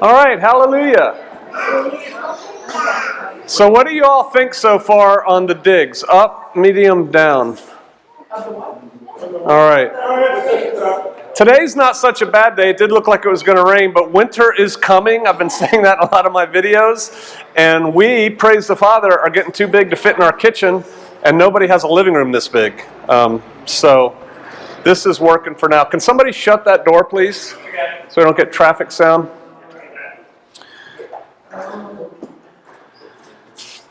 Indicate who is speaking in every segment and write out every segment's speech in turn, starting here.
Speaker 1: All right, hallelujah. So what do you all think so far on the digs? Up, medium, down? All right. Today's not such a bad day. It did look like it was going to rain, but winter is coming. I've been saying that in a lot of my videos. And we, praise the Father, are getting too big to fit in our kitchen, and nobody has a living room this big. So this is working for now. Can somebody shut that door, please? So we don't get traffic sound.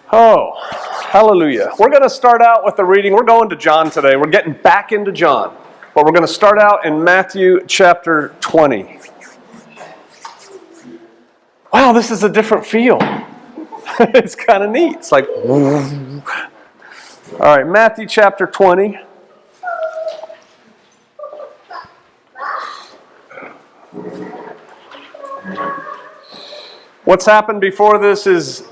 Speaker 1: Oh, hallelujah. We're going to start out with the reading. We're going to John today. We're getting back into John. But we're going to start out in Matthew chapter 20. Wow, this is a different feel. It's kind of neat. It's like, all right, Matthew chapter 20. What's happened before this is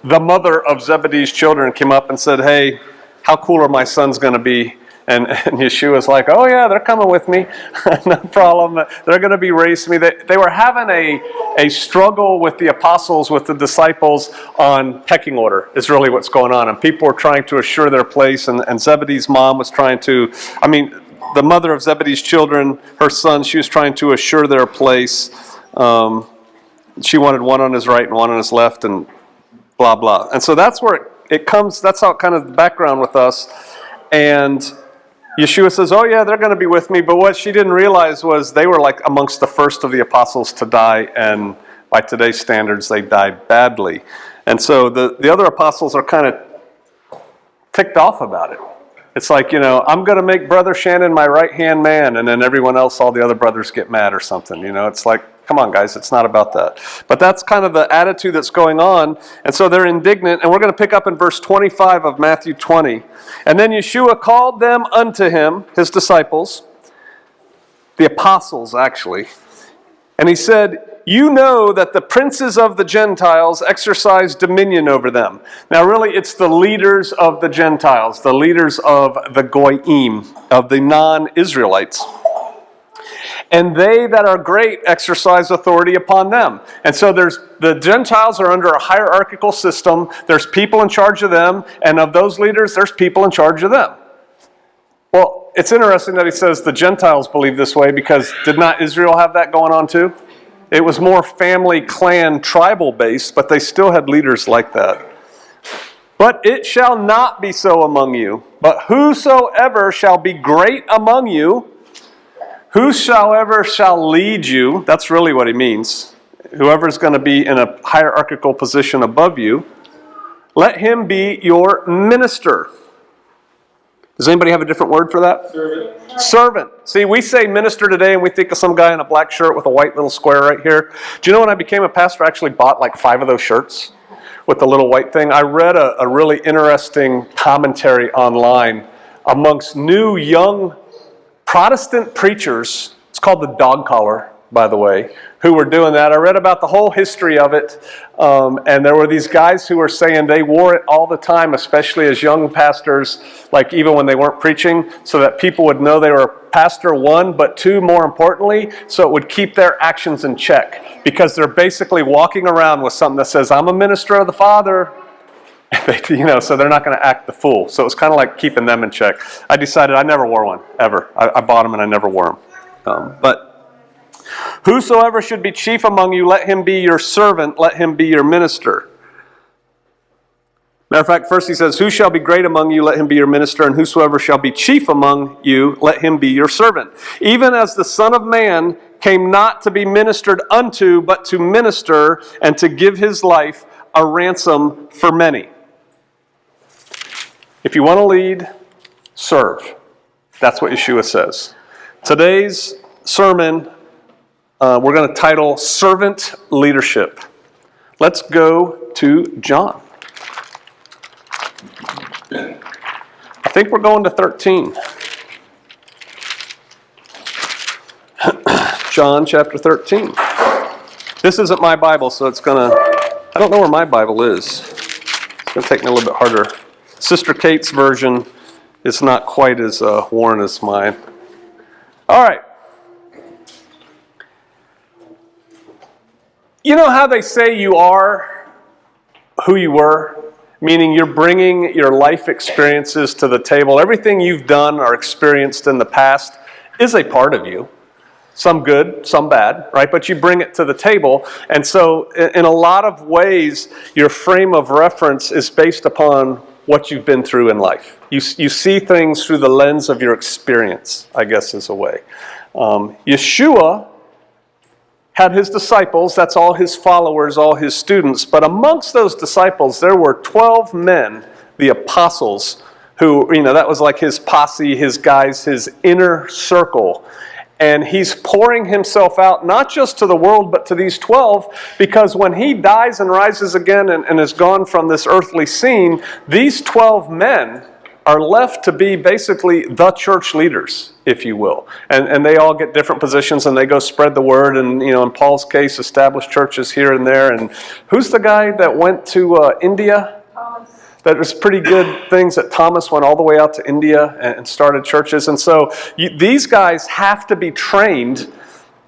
Speaker 1: the mother of Zebedee's children came up and said, hey, how cool are my sons going to be? And Yeshua's like, oh yeah, they're coming with me. No problem. They're going to be raising me. They were having a struggle with the apostles, with the disciples on pecking order is really what's going on. And people were trying to assure their place. And Zebedee's mom was trying to, the mother of Zebedee's children, her son, she was trying to assure their place. She wanted one on his right and one on his left and blah, blah. And so that's where it comes, that's how kind of the background with us. And Yeshua says, oh yeah, they're going to be with me. But what she didn't realize was they were like amongst the first of the apostles to die. And by today's standards, they died badly. And so the other apostles are kind of ticked off about it. It's like, I'm going to make Brother Shannon my right-hand man. And then everyone else, all the other brothers get mad or something. It's like, come on, guys, it's not about that. But that's kind of the attitude that's going on. And so they're indignant. And we're going to pick up in verse 25 of Matthew 20. And then Yeshua called them unto him, his disciples, the apostles actually. And he said, you know that the princes of the Gentiles exercise dominion over them. Now really, it's the leaders of the Gentiles, the leaders of the Goyim, of the non-Israelites. And they that are great exercise authority upon them. And so the Gentiles are under a hierarchical system. There's people in charge of them. And of those leaders, there's people in charge of them. Well, it's interesting that he says the Gentiles believe this way because did not Israel have that going on too? It was more family, clan, tribal based, but they still had leaders like that. But it shall not be so among you. But whosoever shall be great among you, whosoever shall lead you, that's really what he means. Whoever's going to be in a hierarchical position above you, let him be your minister. Does anybody have a different word for that? Servant. Servant. See, we say minister today and we think of some guy in a black shirt with a white little square right here. Do you know when I became a pastor, I actually bought like 5 of those shirts with the little white thing? I read a really interesting commentary online amongst new, young Protestant preachers, it's called the dog collar, by the way, who were doing that. I read about the whole history of it, and there were these guys who were saying they wore it all the time, especially as young pastors, like even when they weren't preaching, so that people would know they were pastor, one, but two, more importantly, so it would keep their actions in check, because they're basically walking around with something that says, I'm a minister of the Father. So they're not going to act the fool. So it was kind of like keeping them in check. I decided I never wore one, ever. I bought them and I never wore them. But whosoever should be chief among you, let him be your servant, let him be your minister. Matter of fact, first he says, who shall be great among you, let him be your minister, and whosoever shall be chief among you, let him be your servant. Even as the Son of Man came not to be ministered unto, but to minister and to give his life a ransom for many. If you want to lead, serve. That's what Yeshua says. Today's sermon, we're going to title Servant Leadership. Let's go to John. I think we're going to 13. John chapter 13. This isn't my Bible, so it's going to... I don't know where my Bible is. It's going to take me a little bit harder. Sister Kate's version is not quite as worn as mine. All right. You know how they say you are who you were? Meaning you're bringing your life experiences to the table. Everything you've done or experienced in the past is a part of you. Some good, some bad, right? But you bring it to the table. And so in a lot of ways, your frame of reference is based upon what you've been through in life. You see things through the lens of your experience, I guess is a way. Yeshua had his disciples, that's all his followers, all his students. But amongst those disciples, there were 12 men, the apostles, who, that was like his posse, his guys, his inner circle. And he's pouring himself out, not just to the world, but to these 12, because when he dies and rises again and is gone from this earthly scene, these 12 men are left to be basically the church leaders, if you will. And they all get different positions and they go spread the word and, in Paul's case, establish churches here and there. And who's the guy that went to India? That was pretty good things that Thomas went all the way out to India and started churches. And so these guys have to be trained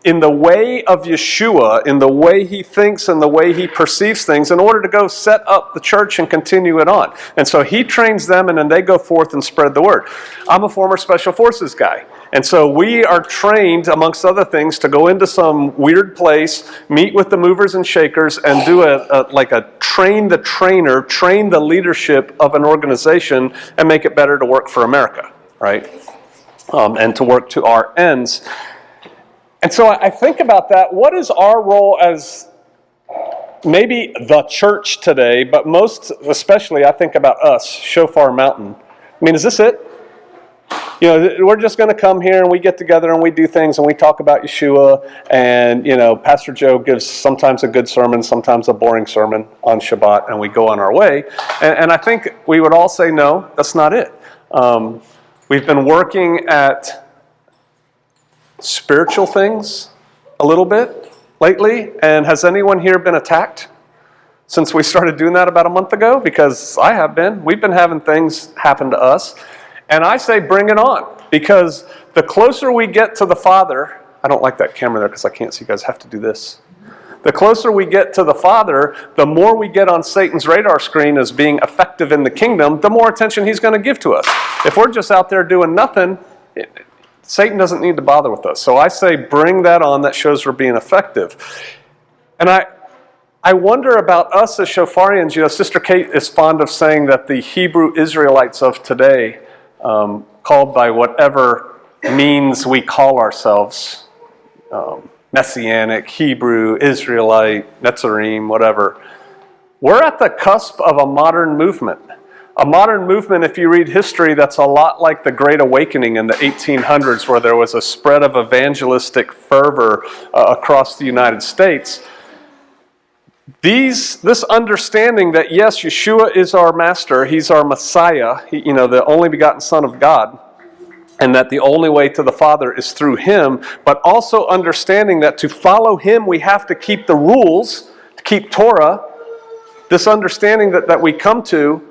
Speaker 1: in the way of Yeshua, in the way he thinks and the way he perceives things in order to go set up the church and continue it on. And so he trains them and then they go forth and spread the word. I'm a former Special Forces guy. And so we are trained, amongst other things, to go into some weird place, meet with the movers and shakers, and do a train the trainer, train the leadership of an organization, and make it better to work for America, right? And to work to our ends. And so I think about that. What is our role as maybe the church today, but most especially I think about us, Shofar Mountain. I mean, is this it? We're just going to come here and we get together and we do things and we talk about Yeshua and, Pastor Joe gives sometimes a good sermon, sometimes a boring sermon on Shabbat, and we go on our way. And I think we would all say, no, that's not it. We've been working at spiritual things a little bit lately. And has anyone here been attacked since we started doing that about a month ago? Because I have been. We've been having things happen to us. And I say bring it on, because the closer we get to the Father, I don't like that camera there because I can't see you guys have to do this. The closer we get to the Father, the more we get on Satan's radar screen as being effective in the kingdom, the more attention he's going to give to us. If we're just out there doing nothing, Satan doesn't need to bother with us. So I say bring that on. That shows we're being effective. And I wonder about us as Shofarians. Sister Kate is fond of saying that the Hebrew Israelites of today, called by whatever means we call ourselves, Messianic, Hebrew, Israelite, Netzarim, whatever, we're at the cusp of a modern movement. A modern movement, if you read history, that's a lot like the Great Awakening in the 1800s, where there was a spread of evangelistic fervor across the United States. This understanding that, yes, Yeshua is our master, he's our Messiah, the only begotten Son of God, and that the only way to the Father is through him, but also understanding that to follow him, we have to keep the rules, to keep Torah. This understanding that we come to,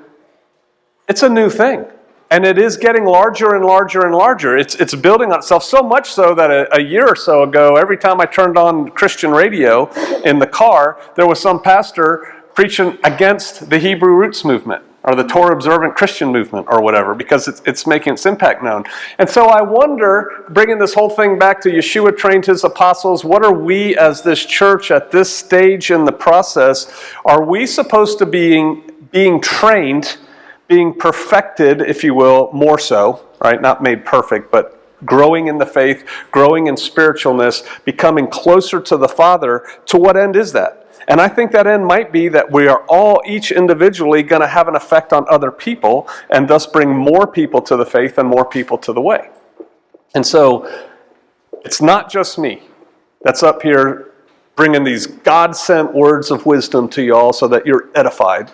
Speaker 1: it's a new thing. And it is getting larger and larger and larger. It's building on itself, so much so that a year or so ago, every time I turned on Christian radio in the car, there was some pastor preaching against the Hebrew Roots movement or the Torah-observant Christian movement or whatever, because it's making its impact known. And so I wonder, bringing this whole thing back to Yeshua trained his apostles, what are we as this church at this stage in the process? Are we supposed to be being trained, being perfected, if you will, more so, right? Not made perfect, but growing in the faith, growing in spiritualness, becoming closer to the Father. To what end is that? And I think that end might be that we are all, each individually, going to have an effect on other people, and thus bring more people to the faith and more people to the way. And so, it's not just me that's up here bringing these God-sent words of wisdom to you all so that you're edified.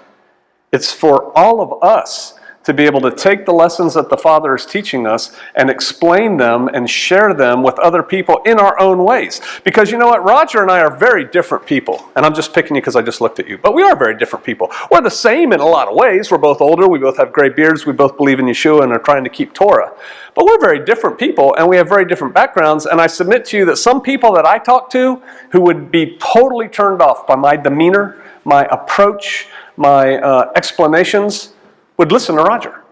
Speaker 1: It's for all of us to be able to take the lessons that the Father is teaching us and explain them and share them with other people in our own ways. Because you know what? Roger and I are very different people. And I'm just picking you because I just looked at you. But we are very different people. We're the same in a lot of ways. We're both older. We both have gray beards. We both believe in Yeshua and are trying to keep Torah. But we're very different people, and we have very different backgrounds. And I submit to you that some people that I talk to who would be totally turned off by my demeanor, my approach, my explanations, would listen to Roger.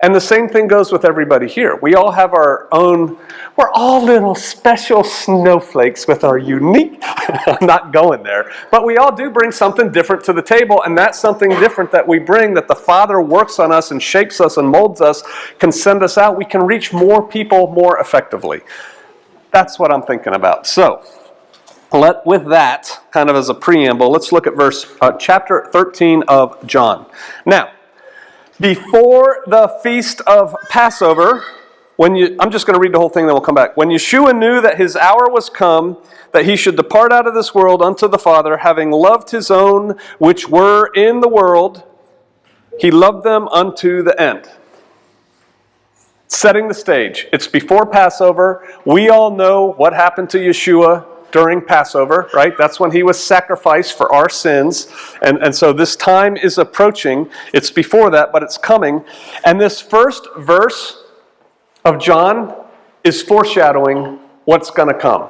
Speaker 1: And the same thing goes with everybody here. We all have our own, we're all little special snowflakes with our unique, I'm not going there, but we all do bring something different to the table, and that something different that we bring, that the Father works on us and shapes us and molds us, can send us out. We can reach more people more effectively. That's what I'm thinking about. So, with that, kind of as a preamble, let's look at chapter 13 of John. Now, before the feast of Passover, I'm just going to read the whole thing, then we'll come back. When Yeshua knew that his hour was come, that he should depart out of this world unto the Father, having loved his own which were in the world, he loved them unto the end. Setting the stage. It's before Passover. We all know what happened to Yeshua during Passover, right? That's when he was sacrificed for our sins. And so this time is approaching. It's before that, but it's coming. And this first verse of John is foreshadowing what's going to come.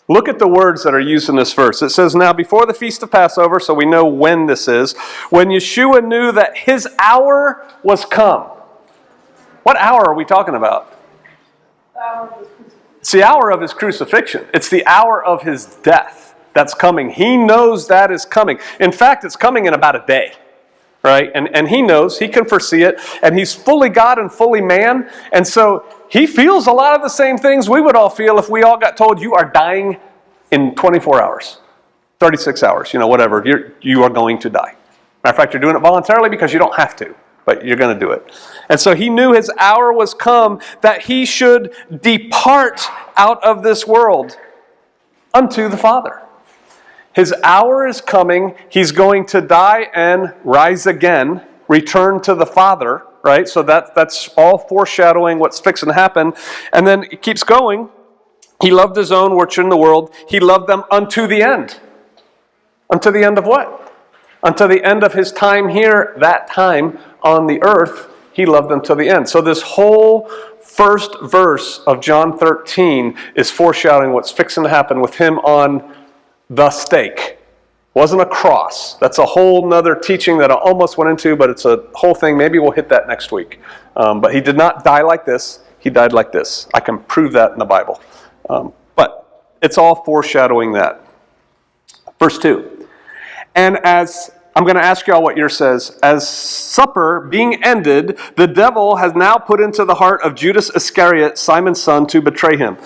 Speaker 1: Look at the words that are used in this verse. It says, now before the feast of Passover, so we know when this is, when Yeshua knew that his hour was come. What hour are we talking about? It's the hour of his crucifixion. It's the hour of his death that's coming. He knows that is coming. In fact, it's coming in about a day, right? And he knows, he can foresee it, and he's fully God and fully man, and so he feels a lot of the same things we would all feel if we all got told you are dying in 24 hours, 36 hours, whatever. You are going to die. Matter of fact, you're doing it voluntarily because you don't have to, but you're going to do it. And so he knew his hour was come, that he should depart out of this world unto the Father. His hour is coming. He's going to die and rise again, return to the Father, right? So that's all foreshadowing what's fixing to happen. And then it keeps going. He loved his own which are in the world. He loved them unto the end. Unto the end of what? Unto the end of his time here, that time on the earth, he loved them to the end. So this whole first verse of John 13 is foreshadowing what's fixing to happen with him on the stake. It wasn't a cross. That's a whole nother teaching that I almost went into, but it's a whole thing. Maybe we'll hit that next week. But he did not die like this. He died like this. I can prove that in the Bible. But it's all foreshadowing that. Verse 2. And as I'm going to ask you all what yours says. As supper being ended, the devil has now put into the heart of Judas Iscariot, Simon's son, to betray him.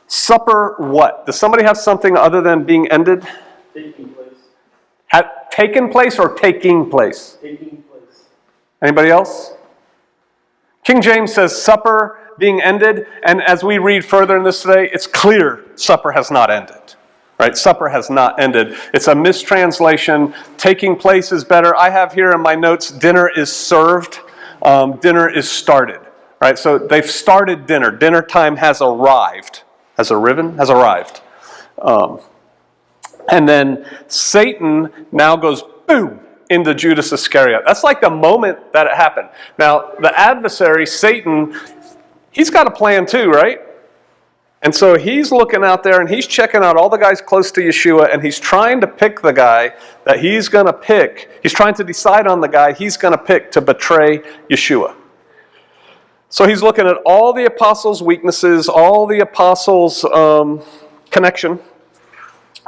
Speaker 1: Supper what? Does somebody have something other than being ended?
Speaker 2: Taking place.
Speaker 1: Taken place or taking place?
Speaker 2: Taking place.
Speaker 1: Anybody else? King James says supper being ended, and as we read further in this today, it's clear supper has not ended. Right? Supper has not ended. It's a mistranslation. Taking place is better. I have here in my notes, dinner is served. Dinner is started. Right? So they've started dinner. Dinner time has arrived. Has arriven? Has arrived. And then Satan now goes, boom, into Judas Iscariot. That's like the moment that it happened. Now, the adversary, Satan, he's got a plan too, right? And so he's looking out there and he's checking out all the guys close to Yeshua, and he's trying to pick the guy that he's going to pick. He's trying to decide on the guy he's going to pick to betray Yeshua. So he's looking at all the apostles' weaknesses, all the apostles' connection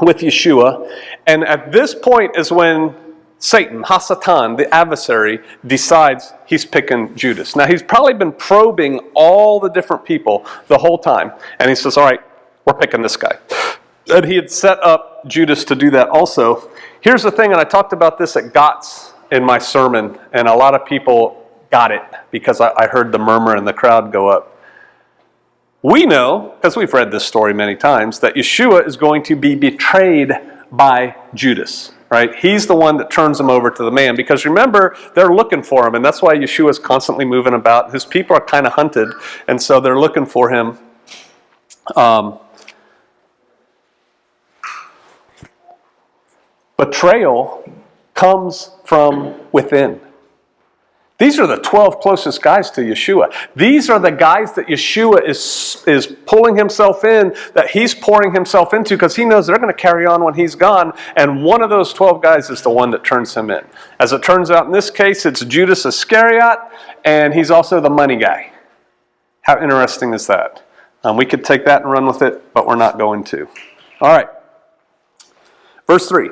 Speaker 1: with Yeshua. And at this point is when Satan, Hasatan, the adversary, decides he's picking Judas. Now, he's probably been probing all the different people the whole time. And he says, all right, we're picking this guy. And he had set up Judas to do that also. Here's the thing, and I talked about this at GOTS in my sermon, and a lot of people got it because I heard the murmur in the crowd go up. We know, because we've read this story many times, that Yeshua is going to be betrayed by Judas. right? He's the one that turns him over to the man. Because remember, they're looking for him, and that's why Yeshua's constantly moving about. His people are kind of hunted, and so they're looking for him. Betrayal comes from within. These are the 12 closest guys to Yeshua. These are the guys that Yeshua is pulling himself in, that he's pouring himself into, because he knows they're going to carry on when he's gone. And one of those 12 guys is the one that turns him in. As it turns out in this case, it's Judas Iscariot, and he's also the money guy. How interesting is that? We could take that and run with it, but we're not going to. All right. Verse 3.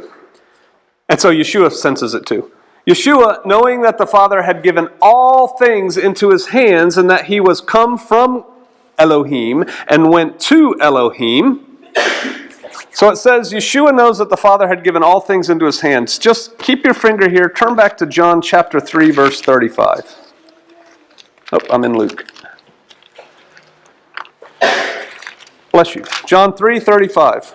Speaker 1: And so Yeshua senses it too. Yeshua, knowing that the Father had given all things into his hands and that he was come from Elohim and went to Elohim. So it says Yeshua knows that the Father had given all things into his hands. Just keep your finger here. Turn back to John chapter 3, verse 35. Oh, I'm in Luke. Bless you. John 3:35.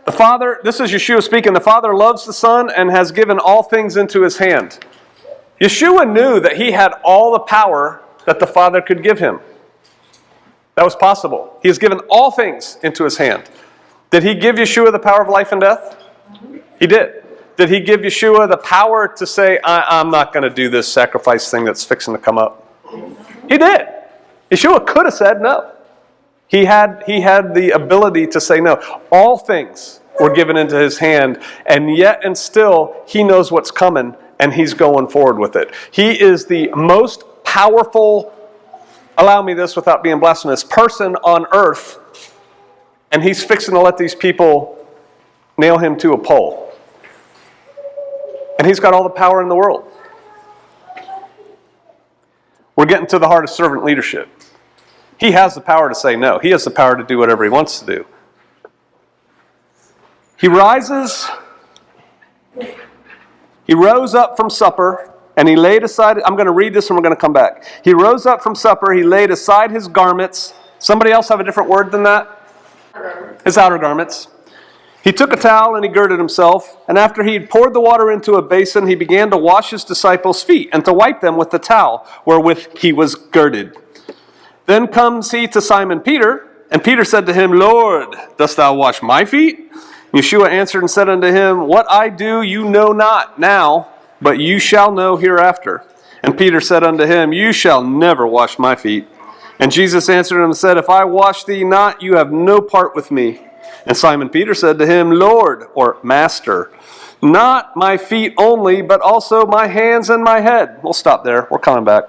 Speaker 1: The Father, this is Yeshua speaking, the Father loves the Son and has given all things into his hand. Yeshua knew that he had all the power that the Father could give him. That was possible. He has given all things into his hand. Did he give Yeshua the power of life and death? He did. Did he give Yeshua the power to say, I'm not going to do this sacrifice thing that's fixing to come up? He did. Yeshua could have said no. He had the ability to say no. All things were given into his hand, and yet and still he knows what's coming, and he's going forward with it. He is the most powerful, allow me this without being blasphemous, person on earth, and he's fixing to let these people nail him to a pole. And he's got all the power in the world. We're getting to the heart of servant leadership. He has the power to say no. He has the power to do whatever he wants to do. He rose up from supper, and he laid aside, I'm going to read this and we're going to come back. He rose up from supper, he laid aside his garments. Somebody else have a different word than that? His outer garments. He took a towel and he girded himself, and after he had poured the water into a basin, he began to wash his disciples' feet and to wipe them with the towel wherewith he was girded. Then comes he to Simon Peter, and Peter said to him, Lord, dost thou wash my feet? Yeshua answered and said unto him, What I do you know not now, but you shall know hereafter. And Peter said unto him, You shall never wash my feet. And Jesus answered him and said, If I wash thee not, you have no part with me. And Simon Peter said to him, Lord, or Master, not my feet only, but also my hands and my head. We'll stop there. We're coming back.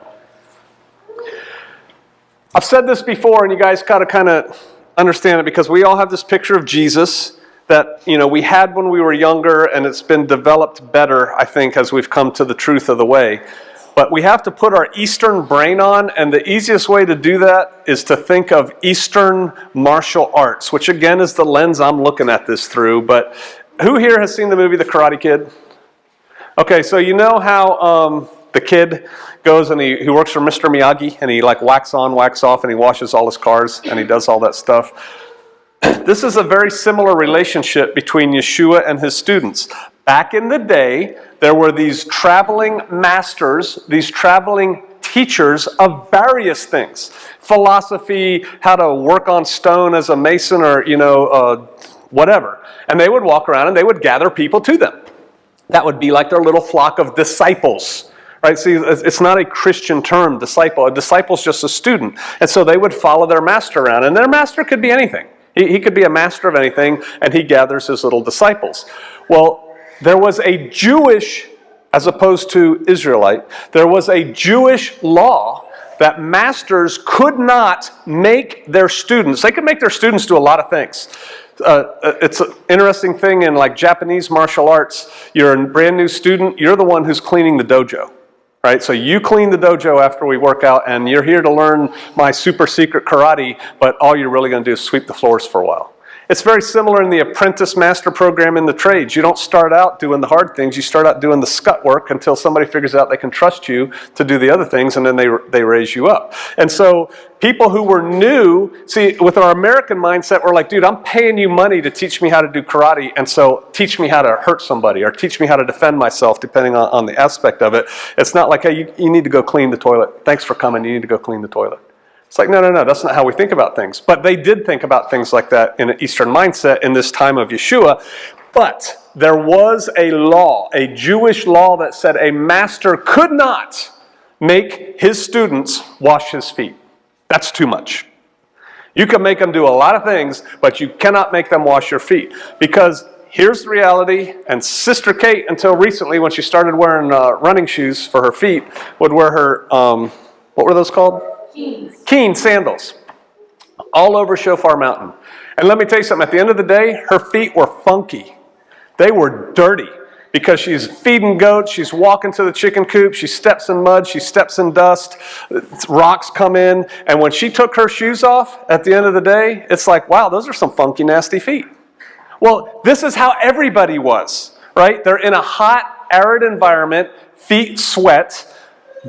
Speaker 1: I've said this before, and you guys got to kind of understand it, because we all have this picture of Jesus that, we had when we were younger, and it's been developed better, I think, as we've come to the truth of the way. But we have to put our Eastern brain on, and the easiest way to do that is to think of Eastern martial arts, which again is the lens I'm looking at this through. But who here has seen the movie The Karate Kid? Okay, so you know how the kid goes and he works for Mr. Miyagi, and he wax on, wax off, and he washes all his cars, and he does all that stuff. This is a very similar relationship between Yeshua and his students. Back in the day, there were these traveling masters, these traveling teachers of various things. Philosophy, how to work on stone as a mason, or, whatever. And they would walk around and they would gather people to them. That would be like their little flock of disciples. Right? See, it's not a Christian term, disciple. A disciple's just a student. And so they would follow their master around. And their master could be anything. He could be a master of anything, and he gathers his little disciples. Well, there was a Jewish, as opposed to Israelite, there was a Jewish law that masters could not make their students, they could make their students do a lot of things. It's an interesting thing in Japanese martial arts. You're a brand new student, you're the one who's cleaning the dojo. Right, so you clean the dojo after we work out, and you're here to learn my super secret karate, but all you're really going to do is sweep the floors for a while. It's very similar in the apprentice master program in the trades. You don't start out doing the hard things. You start out doing the scut work until somebody figures out they can trust you to do the other things, and then they raise you up. And so people who were new, see, with our American mindset, we're like, dude, I'm paying you money to teach me how to do karate, and so teach me how to hurt somebody or teach me how to defend myself, depending on the aspect of it. It's not like, hey, you need to go clean the toilet. Thanks for coming. You need to go clean the toilet. It's like, no, that's not how we think about things. But they did think about things like that in an Eastern mindset in this time of Yeshua. But there was a law, a Jewish law that said a master could not make his students wash his feet. That's too much. You can make them do a lot of things, but you cannot make them wash your feet. Because here's the reality, and Sister Kate, until recently, when she started wearing running shoes for her feet, would wear her, what were those called? Keen sandals all over Shofar Mountain. And let me tell you something, at the end of the day, her feet were funky. They were dirty because she's feeding goats, she's walking to the chicken coop, she steps in mud, she steps in dust, rocks come in, and when she took her shoes off, at the end of the day, it's like, wow, those are some funky, nasty feet. Well, this is how everybody was, right? They're in a hot, arid environment, feet sweat,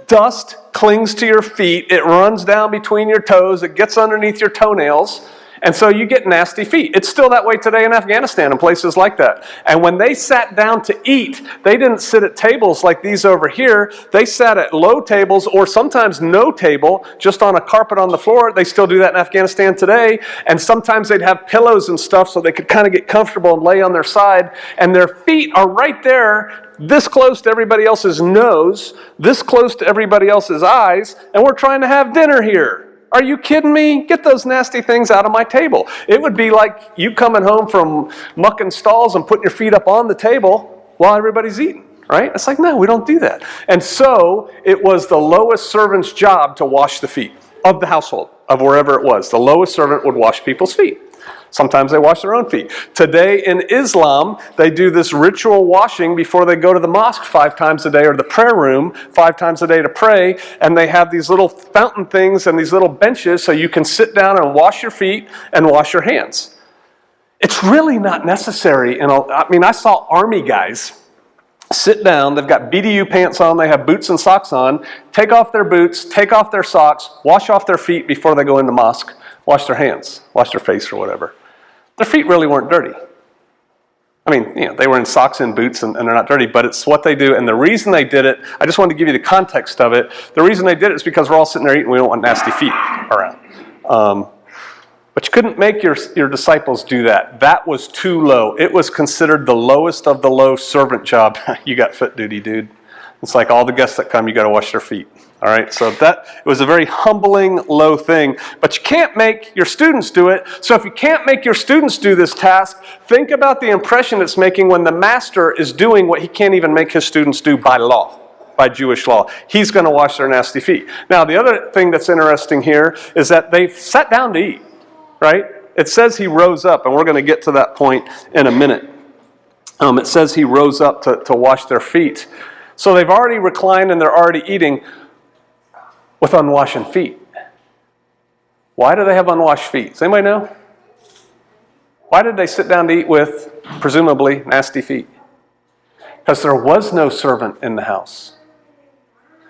Speaker 1: dust clings to your feet, it runs down between your toes, it gets underneath your toenails, and so you get nasty feet. It's still that way today in Afghanistan and places like that. And when they sat down to eat, they didn't sit at tables like these over here. They sat at low tables or sometimes no table, just on a carpet on the floor. They still do that in Afghanistan today. And sometimes they'd have pillows and stuff so they could kind of get comfortable and lay on their side. And their feet are right there, this close to everybody else's nose, this close to everybody else's eyes, and we're trying to have dinner here. Are you kidding me? Get those nasty things out of my table. It would be like you coming home from mucking stalls and putting your feet up on the table while everybody's eating, right? It's like, no, we don't do that. And so it was the lowest servant's job to wash the feet of the household, of wherever it was. The lowest servant would wash people's feet. Sometimes they wash their own feet. Today in Islam, they do this ritual washing before they go to the mosque 5 times a day or the prayer room 5 times a day to pray. And they have these little fountain things and these little benches so you can sit down and wash your feet and wash your hands. It's really not necessary. I saw army guys sit down, they've got BDU pants on, they have boots and socks on, take off their boots, take off their socks, wash off their feet before they go in the mosque, wash their hands, wash their face or whatever. Their feet really weren't dirty. They were in socks and boots and they're not dirty, but it's what they do. And the reason they did it, I just wanted to give you the context of it. The reason they did it is because we're all sitting there eating, we don't want nasty feet around. But you couldn't make your disciples do that. That was too low. It was considered the lowest of the low servant job. You got foot duty, dude. It's like all the guests that come, you got to wash their feet. All right, so it was a very humbling, low thing. But you can't make your students do it. So if you can't make your students do this task, think about the impression it's making when the master is doing what he can't even make his students do by law, by Jewish law. He's going to wash their nasty feet. Now, the other thing that's interesting here is that they sat down to eat, right? It says he rose up, and we're going to get to that point in a minute. It says he rose up to wash their feet. So they've already reclined and they're already eating with unwashed feet. Why do they have unwashed feet? Does anybody know? Why did they sit down to eat with, presumably, nasty feet? Because there was no servant in the house.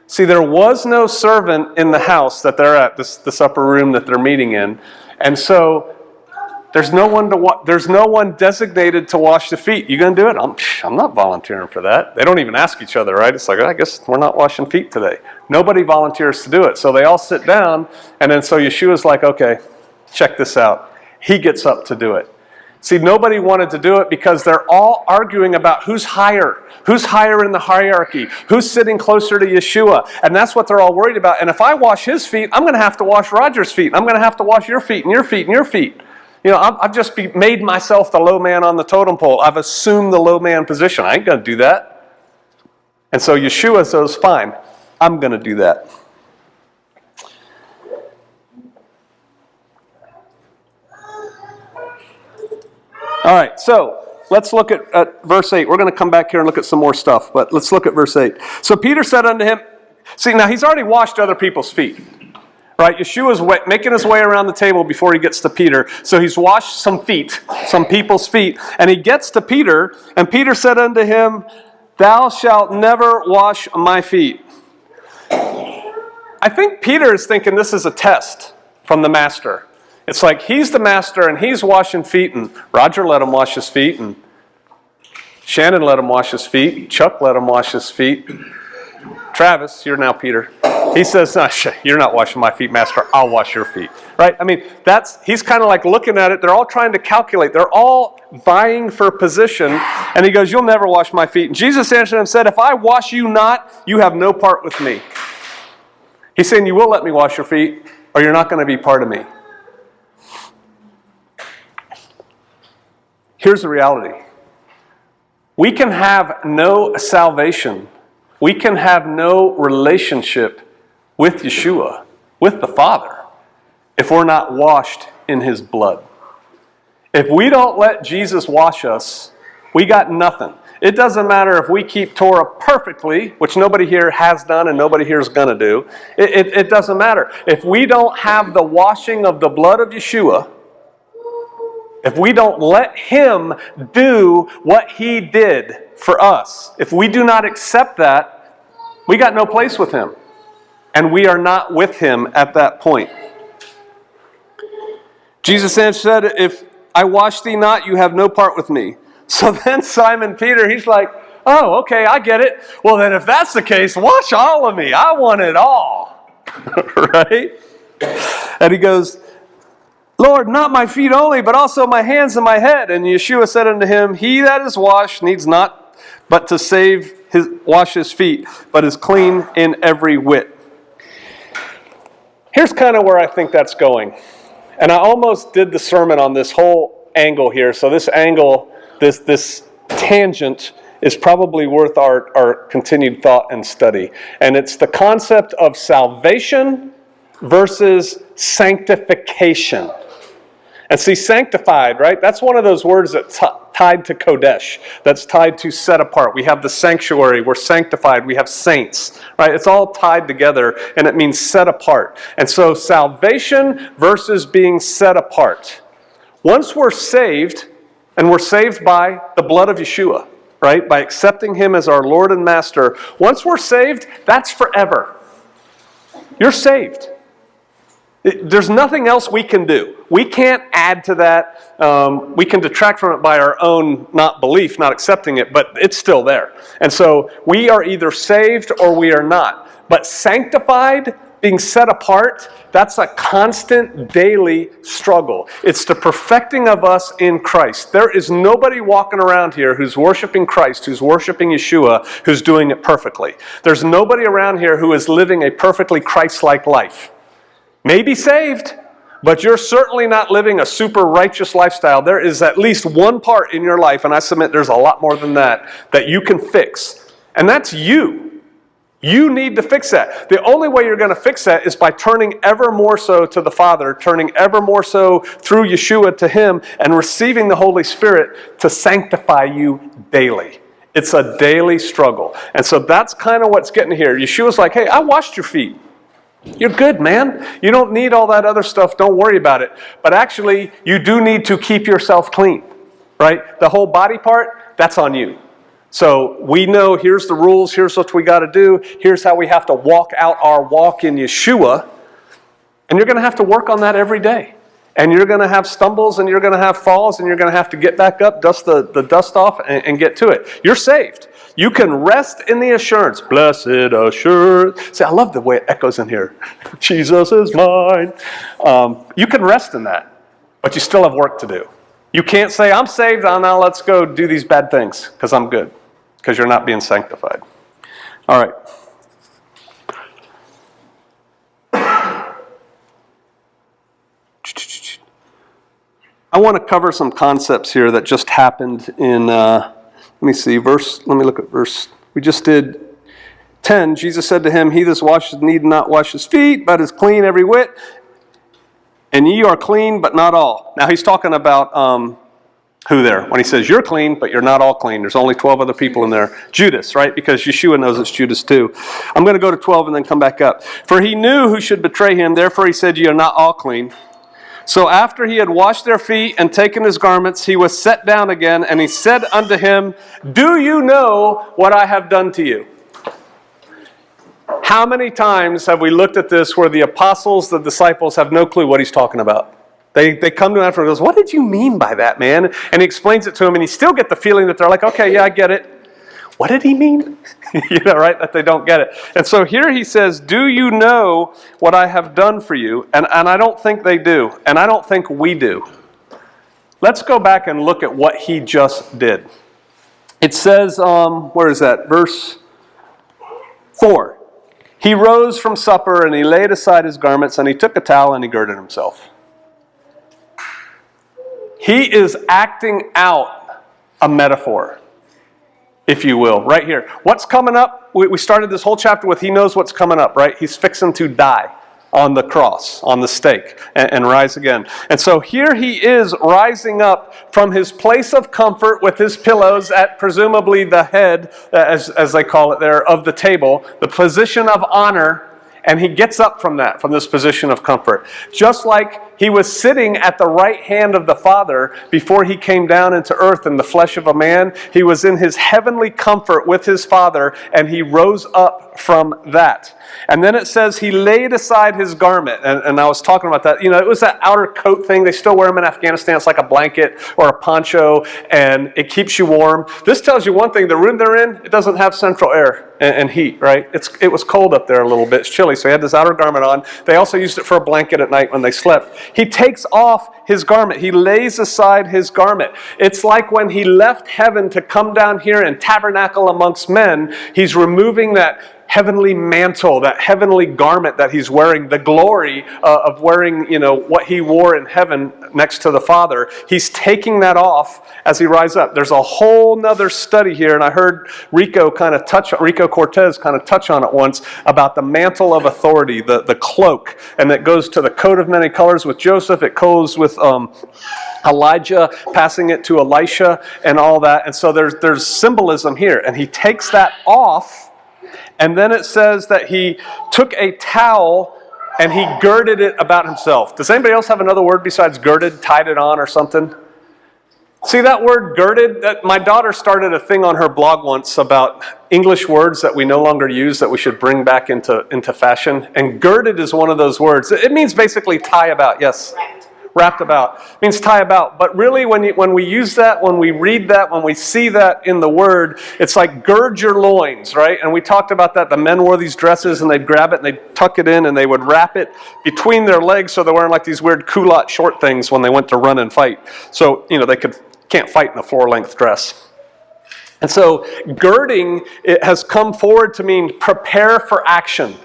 Speaker 1: See, there was no servant in the house that they're at, this upper room that they're meeting in. And so there's no one designated to wash the feet. You going to do it? I'm not volunteering for that. They don't even ask each other, right? It's like, I guess we're not washing feet today. Nobody volunteers to do it. So they all sit down, and then so Yeshua's like, okay, check this out. He gets up to do it. See, nobody wanted to do it because they're all arguing about who's higher in the hierarchy, who's sitting closer to Yeshua. And that's what they're all worried about. And if I wash his feet, I'm going to have to wash Roger's feet. I'm going to have to wash your feet and your feet and your feet. I've just made myself the low man on the totem pole. I've assumed the low man position. I ain't going to do that. And so Yeshua says, fine, I'm going to do that. All right, so let's look at verse 8. We're going to come back here and look at some more stuff, but let's look at verse 8. So Peter said unto him, see, now he's already washed other people's feet. Right? Yeshua's making his way around the table before he gets to Peter. So he's washed some feet, some people's feet. And he gets to Peter, and Peter said unto him, Thou shalt never wash my feet. I think Peter is thinking this is a test from the master. It's like he's the master and he's washing feet, and Roger let him wash his feet, and Shannon let him wash his feet, Chuck let him wash his feet. Travis, you're now Peter. He says, no, you're not washing my feet, master. I'll wash your feet. Right? I mean, he's kind of like looking at it. They're all trying to calculate. They're all vying for position. And he goes, you'll never wash my feet. And Jesus answered him and said, if I wash you not, you have no part with me. He's saying, you will let me wash your feet, or you're not going to be part of me. Here's the reality. We can have no salvation. We can have no relationship with Yeshua, with the Father, if we're not washed in his blood. If we don't let Jesus wash us, we got nothing. It doesn't matter if we keep Torah perfectly, which nobody here has done and nobody here is going to do. It doesn't matter. If we don't have the washing of the blood of Yeshua, if we don't let him do what he did for us, if we do not accept that, we got no place with him. And we are not with him at that point. Jesus said, if I wash thee not, you have no part with me. So then Simon Peter, he's like, oh, okay, I get it. Well, then if that's the case, wash all of me. I want it all. Right? And he goes, Lord, not my feet only, but also my hands and my head. And Yeshua said unto him, he that is washed needs not but to wash his feet, but is clean in every whit. Here's kind of where I think that's going. And I almost did the sermon on this whole angle here. So this angle, this tangent, is probably worth our continued thought and study. And it's the concept of salvation versus sanctification. And see, sanctified, right? That's one of those words that's tied to Kodesh. That's tied to set apart. We have the sanctuary. We're sanctified. We have saints, right? It's all tied together, and it means set apart. And so salvation versus being set apart. Once we're saved, and we're saved by the blood of Yeshua, right? By accepting him as our Lord and Master. Once we're saved, that's forever. You're saved. There's nothing else we can do. We can't add to that. We can detract from it by our own not belief, not accepting it, but it's still there. And so we are either saved or we are not. But sanctified, being set apart, that's a constant daily struggle. It's the perfecting of us in Christ. There is nobody walking around here who's worshiping Christ, who's worshiping Yeshua, who's doing it perfectly. There's nobody around here who is living a perfectly Christ-like life. Maybe saved, but you're certainly not living a super righteous lifestyle. There is at least one part in your life, and I submit there's a lot more than that you can fix. And that's you. You need to fix that. The only way you're going to fix that is by turning ever more so to the Father, turning ever more so through Yeshua to him, and receiving the Holy Spirit to sanctify you daily. It's a daily struggle. And so that's kind of what's getting here. Yeshua's like, hey, I washed your feet. You're good, man. You don't need all that other stuff. Don't worry about it. But actually, you do need to keep yourself clean, right? The whole body part, that's on you. So we know here's the rules. Here's what we got to do. Here's how we have to walk out our walk in Yeshua. And you're going to have to work on that every day. And you're going to have stumbles and you're going to have falls and you're going to have to get back up, dust the dust off, and get to it. You're saved. You can rest in the assurance. Blessed assurance. See, I love the way it echoes in here. Jesus is mine. You can rest in that, but you still have work to do. You can't say, I'm saved, now let's go do these bad things because I'm good, because you're not being sanctified. All right. I want to cover some concepts here that just happened in... Let me look at verse. We just did 10. Jesus said to him, he that washes need not wash his feet, but is clean every whit. And ye are clean, but not all. Now he's talking about Who there? When he says, you're clean, but you're not all clean. There's only 12 other people in there. Judas, right? Because Yeshua knows it's Judas too. I'm going to go to 12 and then come back up. For he knew who should betray him. Therefore he said, ye are not all clean. So after he had washed their feet and taken his garments, he was set down again. And he said unto him, do you know what I have done to you? How many times have we looked at this where the apostles, the disciples, have no clue what he's talking about? They come to him after and goes, what did you mean by that, man? And he explains it to him, and you still get the feeling that they're like, okay, yeah, I get it. What did he mean? Right? That they don't get it. And so here he says, do you know what I have done for you? And I don't think they do. And I don't think we do. Let's go back and look at what he just did. It says, where is that? Verse 4. He rose from supper, and he laid aside his garments, and he took a towel, and he girded himself. He is acting out a metaphor, if you will, right here. What's coming up? We started this whole chapter with he knows what's coming up, right? He's fixing to die on the cross, on the stake, and rise again. And so here he is rising up from his place of comfort with his pillows at presumably the head, as they call it there, of the table, the position of honor. And he gets up from that, from this position of comfort. Just like he was sitting at the right hand of the Father before he came down into earth in the flesh of a man, he was in his heavenly comfort with his Father, and he rose up from that. And then it says he laid aside his garment. And I was talking about that. You know, it was that outer coat thing. They still wear them in Afghanistan. It's like a blanket or a poncho, and it keeps you warm. This tells you one thing. The room they're in, it doesn't have central air and heat, right? It was cold up there a little bit. It's chilly, so he had this outer garment on. They also used it for a blanket at night when they slept. He takes off his garment. He lays aside his garment. It's like when he left heaven to come down here and tabernacle amongst men, he's removing that heavenly mantle, that heavenly garment that he's wearing, the glory of wearing, what he wore in heaven next to the Father. He's taking that off as he rises up. There's a whole nother study here, and I heard Rico Cortez kind of touch on it once, about the mantle of authority, the cloak, and it goes to the coat of many colors with Joseph. It goes with Elijah passing it to Elisha and all that. And so there's symbolism here, and he takes that off. And then it says that he took a towel and he girded it about himself. Does anybody else have another word besides girded, tied it on or something? See that word girded? My daughter started a thing on her blog once about English words that we no longer use that we should bring back into fashion. And girded is one of those words. It means basically tie about, yes. Wrapped about. It means tie about. But really when we use that, when we read that, when we see that in the Word, it's like gird your loins, right? And we talked about that. The men wore these dresses and they'd grab it and they'd tuck it in and they would wrap it between their legs so they're wearing like these weird culotte short things when they went to run and fight. So, they can't fight in a floor-length dress. And so girding, it has come forward to mean prepare for action,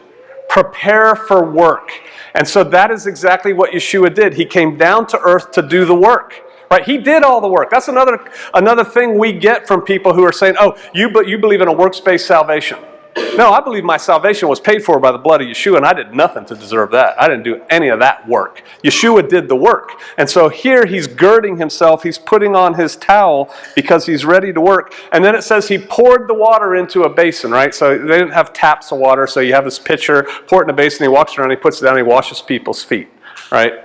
Speaker 1: prepare for work. And so that is exactly what Yeshua did. He came down to earth to do the work. Right? He did all the work. That's another thing we get from people who are saying, oh, you believe in a works-based salvation. No, I believe my salvation was paid for by the blood of Yeshua, and I did nothing to deserve that. I didn't do any of that work. Yeshua did the work. And so here he's girding himself. He's putting on his towel because he's ready to work. And then it says he poured the water into a basin, right? So they didn't have taps of water, so you have this pitcher, pour it in a basin, he walks around, he puts it down, he washes people's feet, right?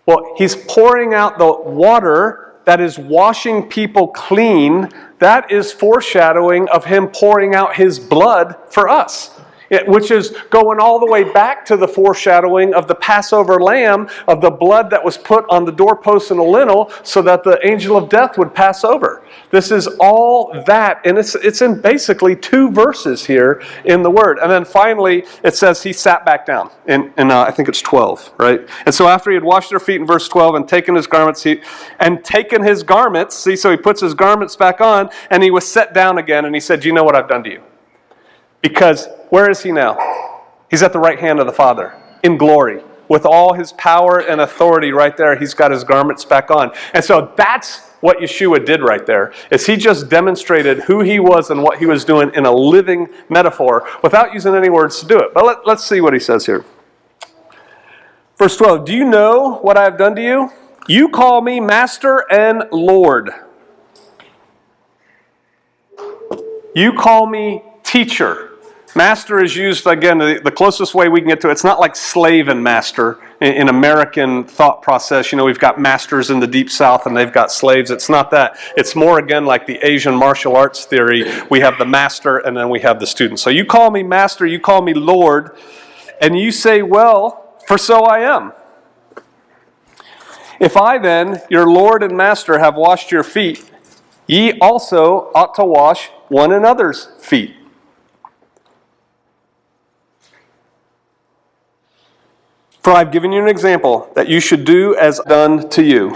Speaker 1: Well, he's pouring out the water that is washing people clean. That is foreshadowing of him pouring out his blood for us, which is going all the way back to the foreshadowing of the Passover lamb, of the blood that was put on the doorpost and the lintel so that the angel of death would pass over. This is all that, and it's in basically 2 verses here in the Word. And then finally, it says he sat back down, in I think it's 12, right? And so after he had washed their feet in verse 12 and taken his garments, so he puts his garments back on, and he was set down again, and he said, do you know what I've done to you? Because where is he now? He's at the right hand of the Father in glory. With all his power and authority right there, he's got his garments back on. And so that's what Yeshua did right there, is he just demonstrated who he was and what he was doing in a living metaphor without using any words to do it. But let's see what he says here. Verse 12, do you know what I have done to you? You call me Master and Lord. You call me Teacher. Master is used, again, the closest way we can get to it. It's not like slave and master in American thought process. You know, we've got masters in the Deep South and they've got slaves. It's not that. It's more, again, like the Asian martial arts theory. We have the master and then we have the student. So you call me Master, you call me Lord, and you say, well, for so I am. If I then, your Lord and Master, have washed your feet, ye also ought to wash one another's feet. For I have given you an example that you should do as done to you.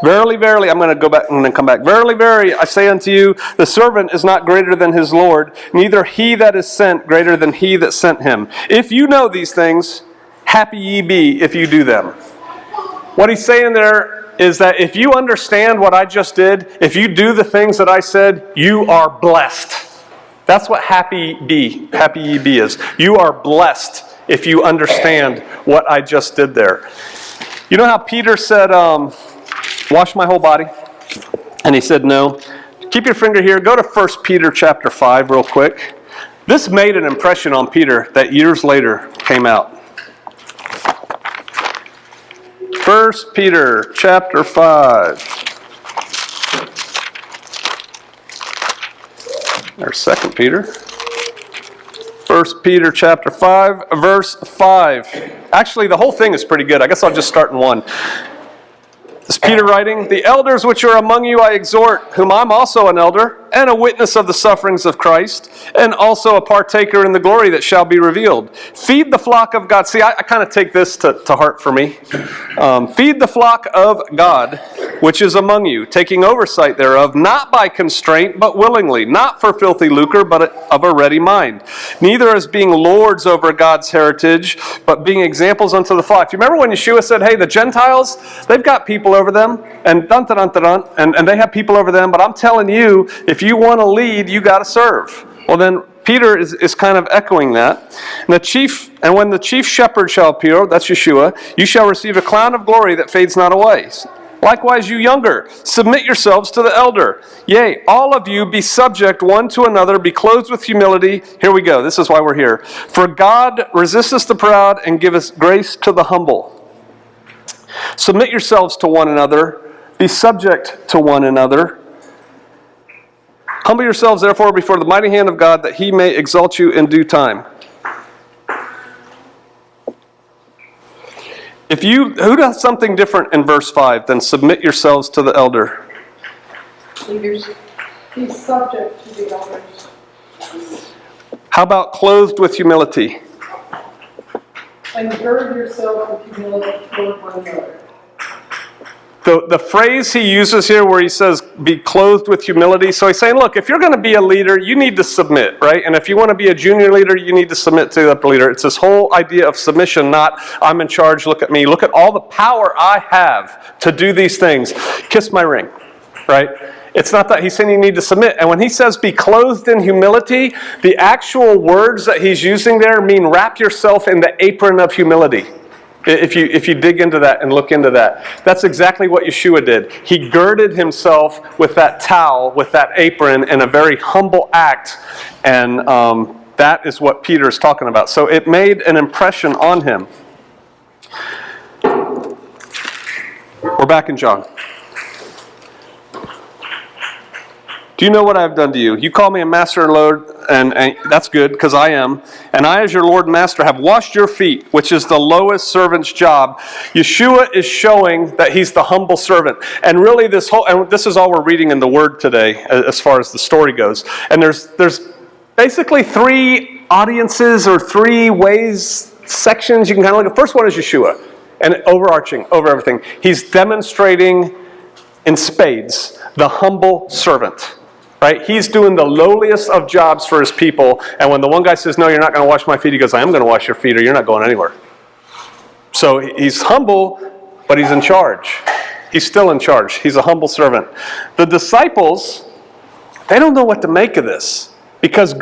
Speaker 1: Verily, verily, I'm going to come back. Verily, verily, I say unto you, the servant is not greater than his Lord, neither he that is sent greater than he that sent him. If you know these things, happy ye be if you do them. What he's saying there is that if you understand what I just did, if you do the things that I said, you are blessed. That's what happy ye be is. You are blessed if you understand what I just did there. You know how Peter said, wash my whole body? And he said, no. Keep your finger here. Go to 1 Peter chapter 5 real quick. This made an impression on Peter that years later came out. 1 Peter chapter 5. There's 2 Peter. 1 Peter chapter 5, verse 5. Actually, the whole thing is pretty good. I guess I'll just start in 1. This is Peter writing, the elders which are among you I exhort, whom I'm also an elder, and a witness of the sufferings of Christ, and also a partaker in the glory that shall be revealed. Feed the flock of God. See, I kind of take this to heart for me. Feed the flock of God, which is among you, taking oversight thereof, not by constraint, but willingly, not for filthy lucre, but of a ready mind. Neither as being lords over God's heritage, but being examples unto the flock. Do you remember when Yeshua said, hey, the Gentiles, they've got people over them, and and they have people over them, but I'm telling you, if you want to lead, you got to serve. Well, then Peter is kind of echoing that. And when the chief shepherd shall appear, that's Yeshua, you shall receive a crown of glory that fades not away. Likewise, you younger, submit yourselves to the elder. Yea, all of you be subject one to another, be clothed with humility. Here we go. This is why we're here. For God resisteth the proud and giveth grace to the humble. Submit yourselves to one another. Be subject to one another. Humble yourselves, therefore, before the mighty hand of God, that he may exalt you in due time. Who does something different in verse 5 than submit yourselves to the elder?
Speaker 3: Leaders, be subject to the elders.
Speaker 1: How about clothed with humility?
Speaker 3: And gird yourself with humility toward one another.
Speaker 1: The phrase he uses here where he says, be clothed with humility. So he's saying, look, if you're going to be a leader, you need to submit, right? And if you want to be a junior leader, you need to submit to the leader. It's this whole idea of submission, not I'm in charge, look at me. Look at all the power I have to do these things. Kiss my ring, right? It's not that he's saying you need to submit. And when he says be clothed in humility, the actual words that he's using there mean wrap yourself in the apron of humility. If you dig into that and look into that. That's exactly what Yeshua did. He girded himself with that towel, with that apron, in a very humble act. And that is what Peter is talking about. So it made an impression on him. We're back in John. Do you know what I've done to you? You call me a master and Lord, and that's good, because I am. And I, as your Lord and Master, have washed your feet, which is the lowest servant's job. Yeshua is showing that he's the humble servant. And really and this is all we're reading in the Word today, as far as the story goes. And there's basically 3 audiences or 3 sections you can kind of look at. First one is Yeshua, and overarching over everything. He's demonstrating in spades the humble servant. Right? He's doing the lowliest of jobs for his people. And when the one guy says, no, you're not going to wash my feet, he goes, I am going to wash your feet or you're not going anywhere. So he's humble, but he's in charge. He's still in charge. He's a humble servant. The disciples, they don't know what to make of this. Because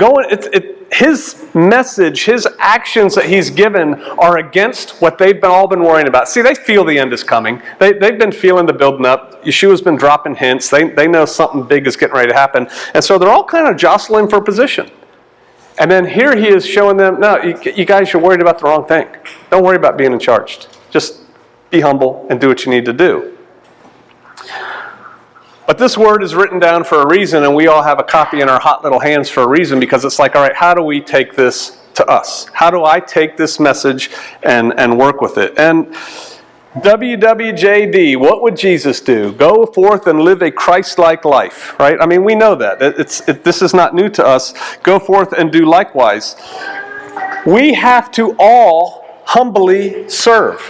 Speaker 1: his message, his actions that he's given are against what they've all been worrying about. See, they feel the end is coming. They've been feeling the building up. Yeshua's been dropping hints. They know something big is getting ready to happen. And so they're all kind of jostling for position. And then here he is showing them, no, you guys, you're worried about the wrong thing. Don't worry about being in charge. Just be humble and do what you need to do. But this word is written down for a reason, and we all have a copy in our hot little hands for a reason, because it's like, all right, how do we take this to us? How do I take this message and work with it? And WWJD, what would Jesus do? Go forth and live a Christ-like life, right? I mean, we know that. This is not new to us. Go forth and do likewise. We have to all humbly serve.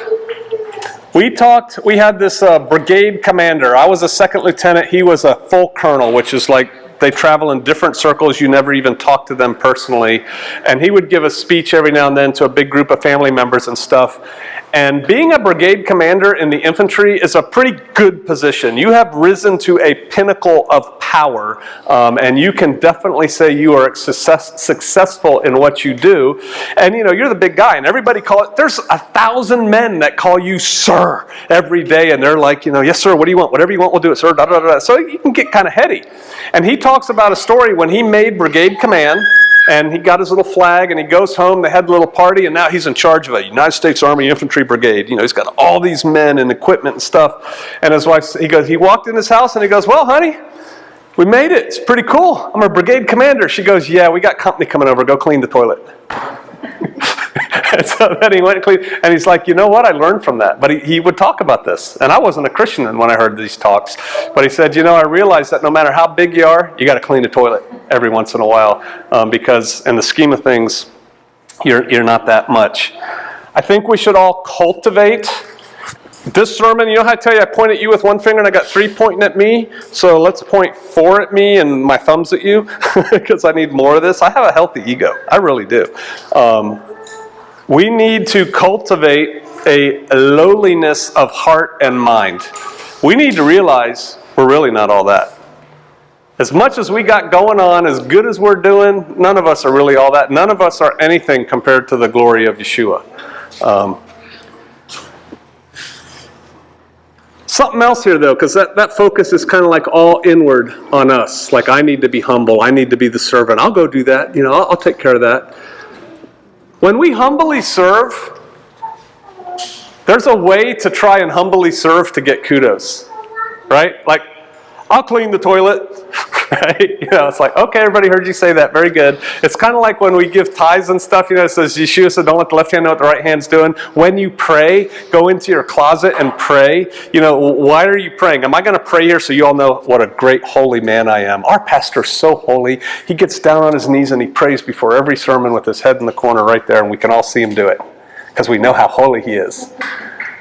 Speaker 1: We had this brigade commander. I was a second lieutenant. He was a full colonel, which is like they travel in different circles. You never even talk to them personally. And he would give a speech every now and then to a big group of family members and stuff. And being a brigade commander in the infantry is a pretty good position. You have risen to a pinnacle of power, and you can definitely say you are successful in what you do. And you're the big guy, and everybody there's 1,000 men that call you sir every day, and they're like, yes sir, what do you want? Whatever you want, we'll do it, sir. Da, da, da, da. So you can get kind of heady. And he talks about a story when he made brigade command. And he got his little flag, and he goes home. They had a little party, and now he's in charge of a United States Army Infantry Brigade. He's got all these men and equipment and stuff. And his wife, he walked in his house, and he goes, well, honey, we made it. It's pretty cool. I'm a brigade commander. She goes, yeah, we got company coming over. Go clean the toilet. And so then he went and cleaned, and he's like, you know what? I learned from that. But he would talk about this. And I wasn't a Christian when I heard these talks. But he said, I realized that no matter how big you are, you got to clean the toilet every once in a while. Because in the scheme of things, you're not that much. I think we should all cultivate this sermon. You know how I tell you I point at you with one finger and I got 3 pointing at me? So let's point 4 at me and my thumbs at you, because I need more of this. I have a healthy ego. I really do. We need to cultivate a lowliness of heart and mind. We need to realize we're really not all that. As much as we got going on, as good as we're doing, none of us are really all that. None of us are anything compared to the glory of Yeshua. Something else here, though, because that focus is kind of like all inward on us. Like, I need to be humble. I need to be the servant. I'll go do that. I'll take care of that. When we humbly serve, there's a way to try and humbly serve to get kudos, right? Like, I'll clean the toilet, right? It's like, okay, everybody heard you say that. Very good. It's kind of like when we give tithes and stuff, it says, Yeshua said, don't let the left hand know what the right hand's doing. When you pray, go into your closet and pray. Why are you praying? Am I going to pray here so you all know what a great holy man I am? Our pastor's so holy. He gets down on his knees and he prays before every sermon with his head in the corner right there, and we can all see him do it because we know how holy he is.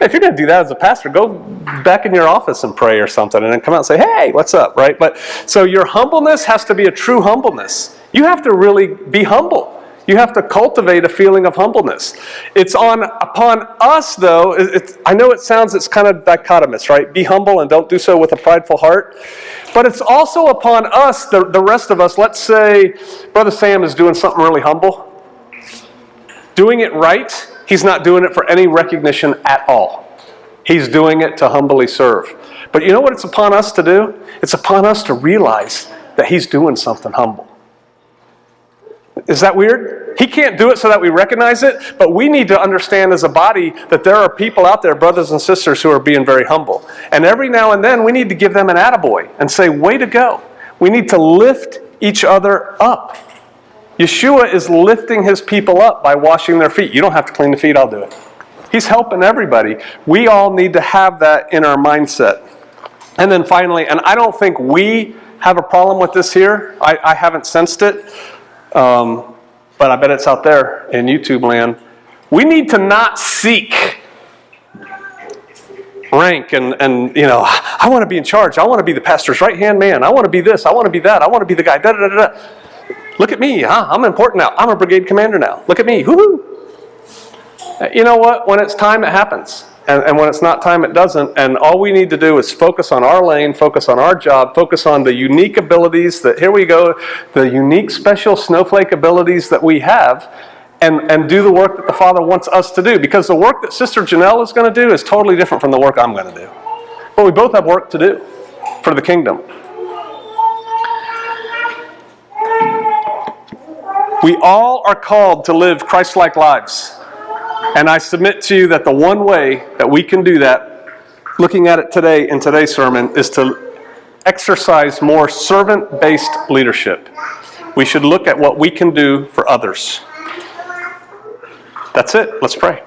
Speaker 1: If you're going to do that as a pastor, go back in your office and pray or something, and then come out and say, hey, what's up, right? But so your humbleness has to be a true humbleness. You have to really be humble. You have to cultivate a feeling of humbleness. It's upon us, though. I know it's kind of dichotomous, right? Be humble and don't do so with a prideful heart. But it's also upon us, the rest of us. Let's say Brother Sam is doing something really humble. Doing it right. He's not doing it for any recognition at all. He's doing it to humbly serve. But you know what it's upon us to do? It's upon us to realize that he's doing something humble. Is that weird? He can't do it so that we recognize it, but we need to understand as a body that there are people out there, brothers and sisters, who are being very humble. And every now and then we need to give them an attaboy and say, way to go. We need to lift each other up. Yeshua is lifting his people up by washing their feet. You don't have to clean the feet, I'll do it. He's helping everybody. We all need to have that in our mindset. And then finally, and I don't think we have a problem with this here. I haven't sensed it, but I bet it's out there in YouTube land. We need to not seek rank and I want to be in charge. I want to be the pastor's right-hand man. I want to be this. I want to be that. I want to be the guy. Da-da-da-da-da. Look at me, huh? I'm important now. I'm a brigade commander now. Look at me, woohoo! You know what? When it's time, it happens. And when it's not time, it doesn't. And all we need to do is focus on our lane, focus on our job, focus on the unique abilities that, here we go, the unique special snowflake abilities that we have, and do the work that the Father wants us to do. Because the work that Sister Janelle is going to do is totally different from the work I'm going to do. But we both have work to do for the kingdom. We all are called to live Christ-like lives. And I submit to you that the one way that we can do that, looking at it today in today's sermon, is to exercise more servant-based leadership. We should look at what we can do for others. That's it. Let's pray.